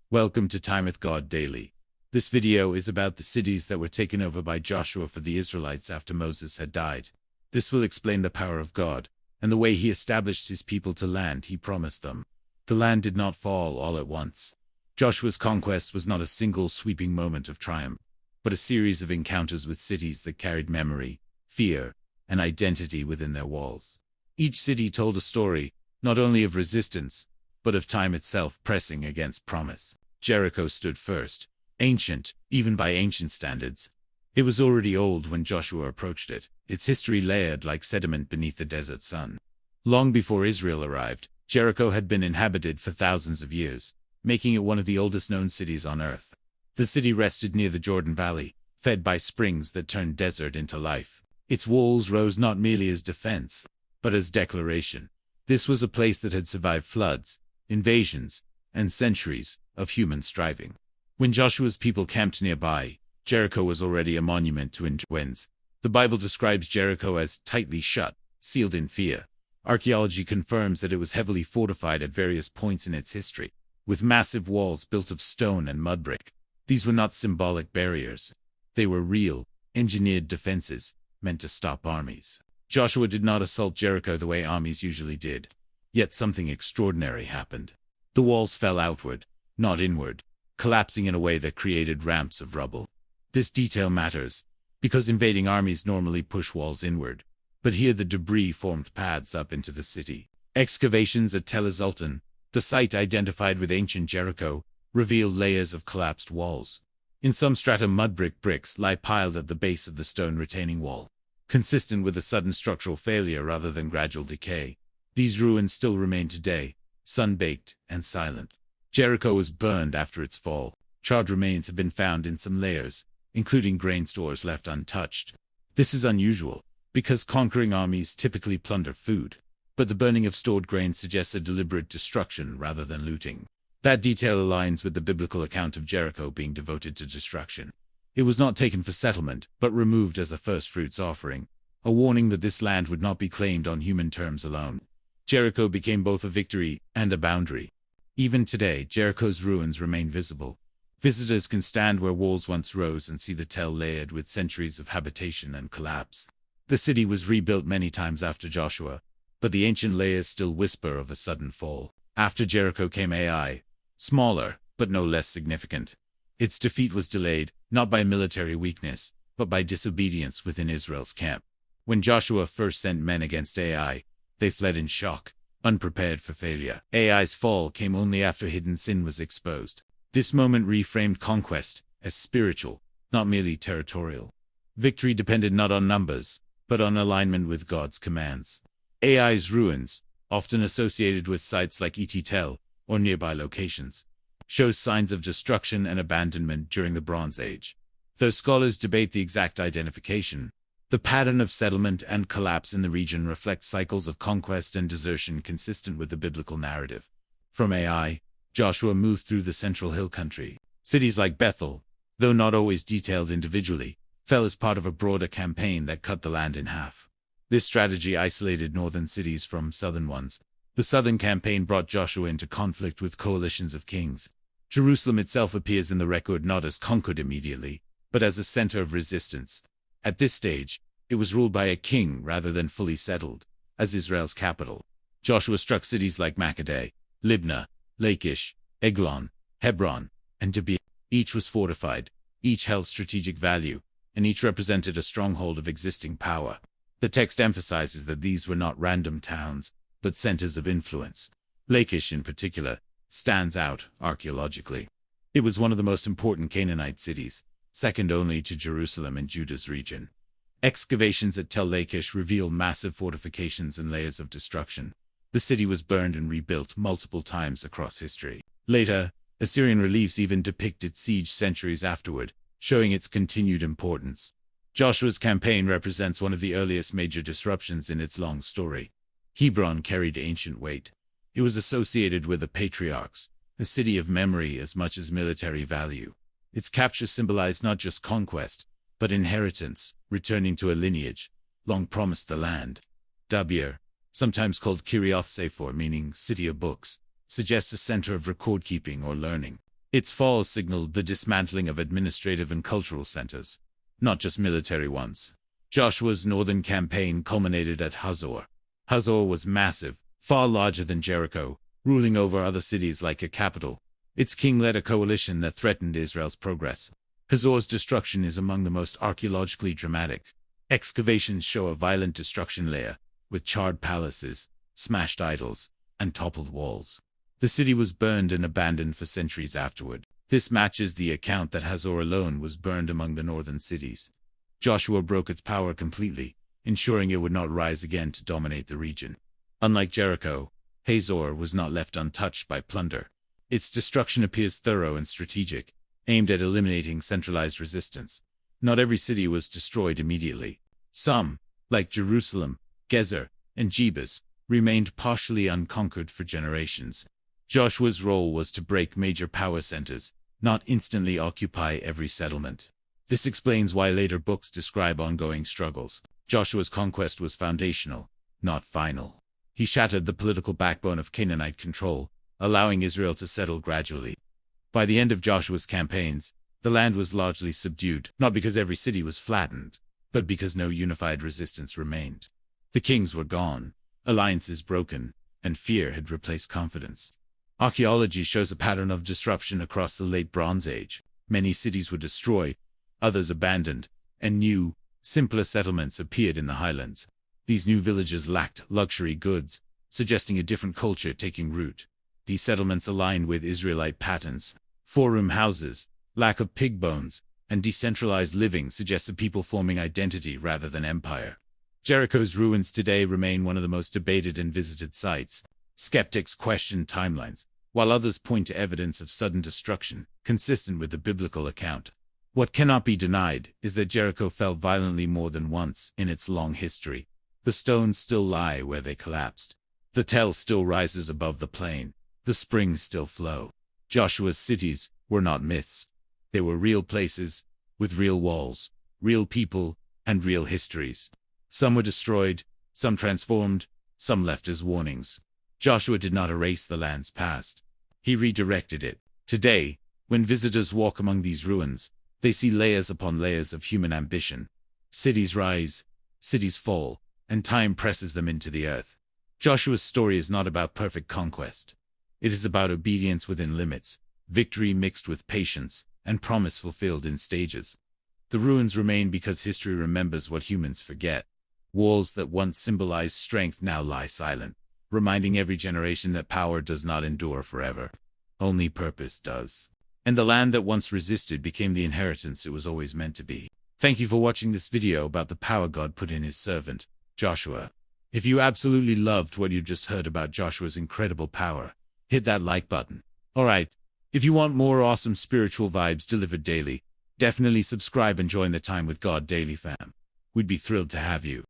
Welcome to Time with God Daily. This video is about the cities that were taken over by Joshua for the Israelites after Moses had died. This will explain the power of God and the way he established his people to land he promised them. The land did not fall all at once. Joshua's conquest was not a single sweeping moment of triumph, but a series of encounters with cities that carried memory, fear, and identity within their walls. Each city told a story, not only of resistance, but of time itself pressing against promise. Jericho stood first, ancient, even by ancient standards. It was already old when Joshua approached it, its history layered like sediment beneath the desert sun. Long before Israel arrived, Jericho had been inhabited for thousands of years, making it one of the oldest known cities on earth. The city rested near the Jordan Valley, fed by springs that turned desert into life. Its walls rose not merely as defense, but as declaration. This was a place that had survived floods, invasions, and centuries of human striving. When Joshua's people camped nearby, Jericho was already a monument to winds. The Bible describes Jericho as tightly shut, sealed in fear. Archaeology confirms that it was heavily fortified at various points in its history, with massive walls built of stone and mud brick. These were not symbolic barriers. They were real, engineered defenses meant to stop armies. Joshua did not assault Jericho the way armies usually did. Yet something extraordinary happened. The walls fell outward, not inward, collapsing in a way that created ramps of rubble. This detail matters, because invading armies normally push walls inward, but here the debris formed paths up into the city. Excavations at Tel Zoltan, the site identified with ancient Jericho, revealed layers of collapsed walls. In some strata mud bricks lie piled at the base of the stone retaining wall. Consistent with a sudden structural failure rather than gradual decay, these ruins still remain today, sun-baked and silent. Jericho was burned after its fall. Charred remains have been found in some layers, including grain stores left untouched. This is unusual, because conquering armies typically plunder food, but the burning of stored grain suggests a deliberate destruction rather than looting. That detail aligns with the biblical account of Jericho being devoted to destruction. It was not taken for settlement, but removed as a first-fruits offering, a warning that this land would not be claimed on human terms alone. Jericho became both a victory and a boundary. Even today, Jericho's ruins remain visible. Visitors can stand where walls once rose and see the tell layered with centuries of habitation and collapse. The city was rebuilt many times after Joshua, but the ancient layers still whisper of a sudden fall. After Jericho came Ai, smaller, but no less significant. Its defeat was delayed, not by military weakness, but by disobedience within Israel's camp. When Joshua first sent men against Ai, they fled in shock, unprepared for failure. Ai's fall came only after hidden sin was exposed. This moment reframed conquest as spiritual, not merely territorial. Victory depended not on numbers, but on alignment with God's commands. Ai's ruins, often associated with sites like Et Tel or nearby locations, shows signs of destruction and abandonment during the Bronze Age. Though scholars debate the exact identification, the pattern of settlement and collapse in the region reflects cycles of conquest and desertion consistent with the biblical narrative. From Ai, Joshua moved through the central hill country. Cities like Bethel, though not always detailed individually, fell as part of a broader campaign that cut the land in half. This strategy isolated northern cities from southern ones. The southern campaign brought Joshua into conflict with coalitions of kings. Jerusalem itself appears in the record not as conquered immediately, but as a center of resistance. At this stage, it was ruled by a king rather than fully settled, as Israel's capital. Joshua struck cities like Makkedah, Libnah, Lachish, Eglon, Hebron, and Debir. Each was fortified, each held strategic value, and each represented a stronghold of existing power. The text emphasizes that these were not random towns, but centers of influence. Lachish, in particular, stands out archaeologically. It was one of the most important Canaanite cities, second only to Jerusalem in Judah's region. Excavations at Tel Lachish reveal massive fortifications and layers of destruction. The city was burned and rebuilt multiple times across history. Later, Assyrian reliefs even depict its siege centuries afterward, showing its continued importance. Joshua's campaign represents one of the earliest major disruptions in its long story. Hebron carried ancient weight. It was associated with the patriarchs, a city of memory as much as military value. Its capture symbolized not just conquest, but inheritance, returning to a lineage, long promised the land. Debir, sometimes called Kirioth Sefer, meaning city of books, suggests a center of record-keeping or learning. Its fall signaled the dismantling of administrative and cultural centers, not just military ones. Joshua's northern campaign culminated at Hazor. Hazor was massive, far larger than Jericho, ruling over other cities like a capital. Its king led a coalition that threatened Israel's progress. Hazor's destruction is among the most archaeologically dramatic. Excavations show a violent destruction layer, with charred palaces, smashed idols, and toppled walls. The city was burned and abandoned for centuries afterward. This matches the account that Hazor alone was burned among the northern cities. Joshua broke its power completely, ensuring it would not rise again to dominate the region. Unlike Jericho, Hazor was not left untouched by plunder. Its destruction appears thorough and strategic, aimed at eliminating centralized resistance. Not every city was destroyed immediately. Some, like Jerusalem, Gezer, and Jebus, remained partially unconquered for generations. Joshua's role was to break major power centers, not instantly occupy every settlement. This explains why later books describe ongoing struggles. Joshua's conquest was foundational, not final. He shattered the political backbone of Canaanite control, allowing Israel to settle gradually. By the end of Joshua's campaigns, the land was largely subdued, not because every city was flattened, but because no unified resistance remained. The kings were gone, alliances broken, and fear had replaced confidence. Archaeology shows a pattern of disruption across the Late Bronze Age. Many cities were destroyed, others abandoned, and new, simpler settlements appeared in the highlands. These new villages lacked luxury goods, suggesting a different culture taking root. These settlements aligned with Israelite patterns. Four-room houses, lack of pig bones, and decentralized living suggest a people forming identity rather than empire. Jericho's ruins today remain one of the most debated and visited sites. Skeptics question timelines, while others point to evidence of sudden destruction, consistent with the biblical account. What cannot be denied is that Jericho fell violently more than once in its long history. The stones still lie where they collapsed. The Tel still rises above the plain. The springs still flow. Joshua's cities were not myths. They were real places, with real walls, real people, and real histories. Some were destroyed, some transformed, some left as warnings. Joshua did not erase the land's past. He redirected it. Today, when visitors walk among these ruins, they see layers upon layers of human ambition. Cities rise, cities fall, and time presses them into the earth. Joshua's story is not about perfect conquest. It is about obedience within limits, victory mixed with patience, and promise fulfilled in stages. The ruins remain because history remembers what humans forget. Walls that once symbolized strength now lie silent, reminding every generation that power does not endure forever. Only purpose does. And the land that once resisted became the inheritance it was always meant to be. Thank you for watching this video about the power God put in his servant, Joshua. If you absolutely loved what you just heard about Joshua's incredible power, hit that like button. Alright, if you want more awesome spiritual vibes delivered daily, definitely subscribe and join the Time with God Daily fam. We'd be thrilled to have you.